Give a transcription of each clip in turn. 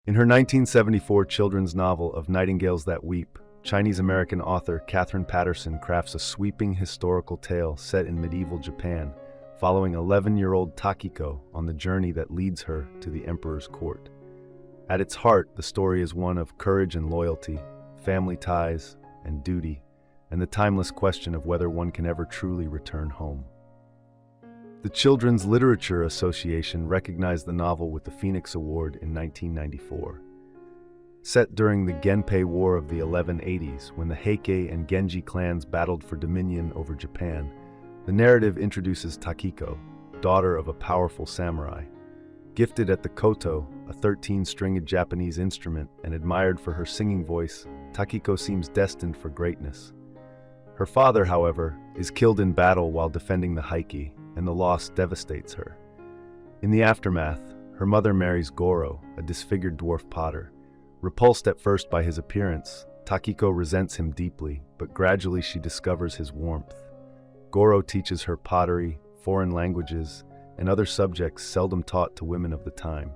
In her 1974 children's novel of Nightingales That Weep, Chinese-American author Katherine Paterson crafts a sweeping historical tale set in medieval Japan, following 11-year-old Takiko on the journey that leads her to the emperor's court. At its heart, the story is one of courage and loyalty, family ties and duty, and the timeless question of whether one can ever truly return home. The Children's Literature Association recognized the novel with the Phoenix Award in 1994. Set during the Genpei War of the 1180s, when the Heike and Genji clans battled for dominion over Japan, the narrative introduces Takiko, daughter of a powerful samurai. Gifted at the koto, a 13-stringed Japanese instrument, and admired for her singing voice, Takiko seems destined for greatness. Her father, however, is killed in battle while defending the Heike, and the loss devastates her. In the aftermath, her mother marries Goro, a disfigured dwarf potter. Repulsed at first by his appearance, Takiko resents him deeply, but gradually she discovers his warmth. Goro teaches her pottery, foreign languages, and other subjects seldom taught to women of the time.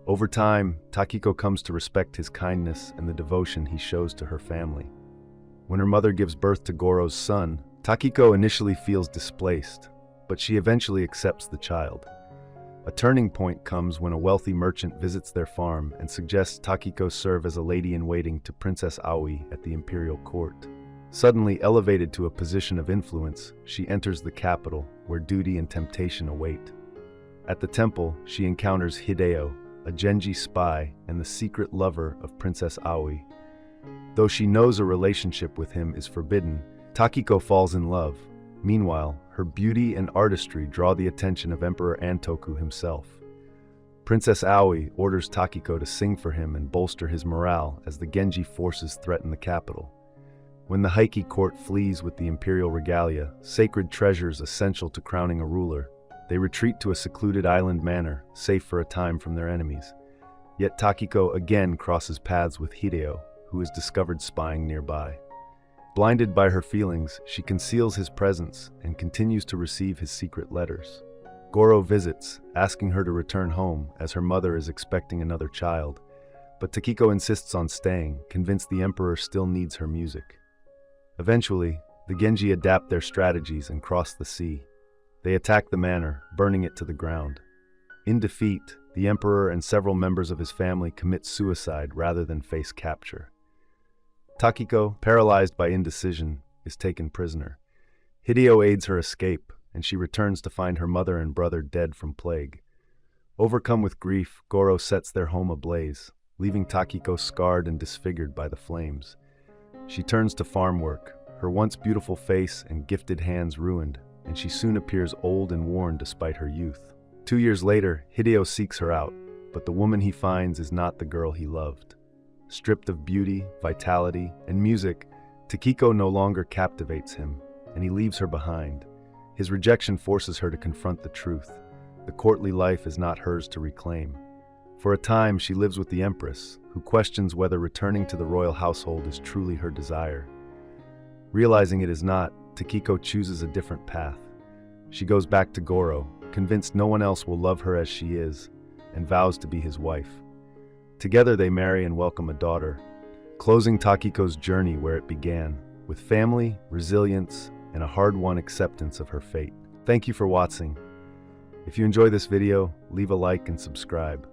Over time, Takiko comes to respect his kindness and the devotion he shows to her family. When her mother gives birth to Goro's son, Takiko initially feels displaced, but she eventually accepts the child. A turning point comes when a wealthy merchant visits their farm and suggests Takiko serve as a lady-in-waiting to Princess Aoi at the imperial court. Suddenly elevated to a position of influence, she enters the capital, where duty and temptation await. At the temple, she encounters Hideo, a Genji spy and the secret lover of Princess Aoi. Though she knows a relationship with him is forbidden, Takiko falls in love. Meanwhile, her beauty and artistry draw the attention of Emperor Antoku himself. Princess Aoi orders Takiko to sing for him and bolster his morale as the Genji forces threaten the capital. When the Heike court flees with the imperial regalia, sacred treasures essential to crowning a ruler, they retreat to a secluded island manor, safe for a time from their enemies. Yet Takiko again crosses paths with Hideo, who is discovered spying nearby. Blinded by her feelings, she conceals his presence and continues to receive his secret letters. Goro visits, asking her to return home as her mother is expecting another child, but Takiko insists on staying, convinced the emperor still needs her music. Eventually, the Genji adapt their strategies and cross the sea. They attack the manor, burning it to the ground. In defeat, the emperor and several members of his family commit suicide rather than face capture. Takiko, paralyzed by indecision, is taken prisoner. Hideo aids her escape, and she returns to find her mother and brother dead from plague. Overcome with grief, Goro sets their home ablaze, leaving Takiko scarred and disfigured by the flames. She turns to farm work, her once beautiful face and gifted hands ruined, and she soon appears old and worn despite her youth. 2 years later, Hideo seeks her out, but the woman he finds is not the girl he loved. Stripped of beauty, vitality, and music, Takiko no longer captivates him, and he leaves her behind. His rejection forces her to confront the truth. The courtly life is not hers to reclaim. For a time, she lives with the Empress, who questions whether returning to the royal household is truly her desire. Realizing it is not, Takiko chooses a different path. She goes back to Goro, convinced no one else will love her as she is, and vows to be his wife. Together they marry and welcome a daughter, closing Takiko's journey where it began, with family, resilience, and a hard-won acceptance of her fate. Thank you for watching. If you enjoy this video, leave a like and subscribe.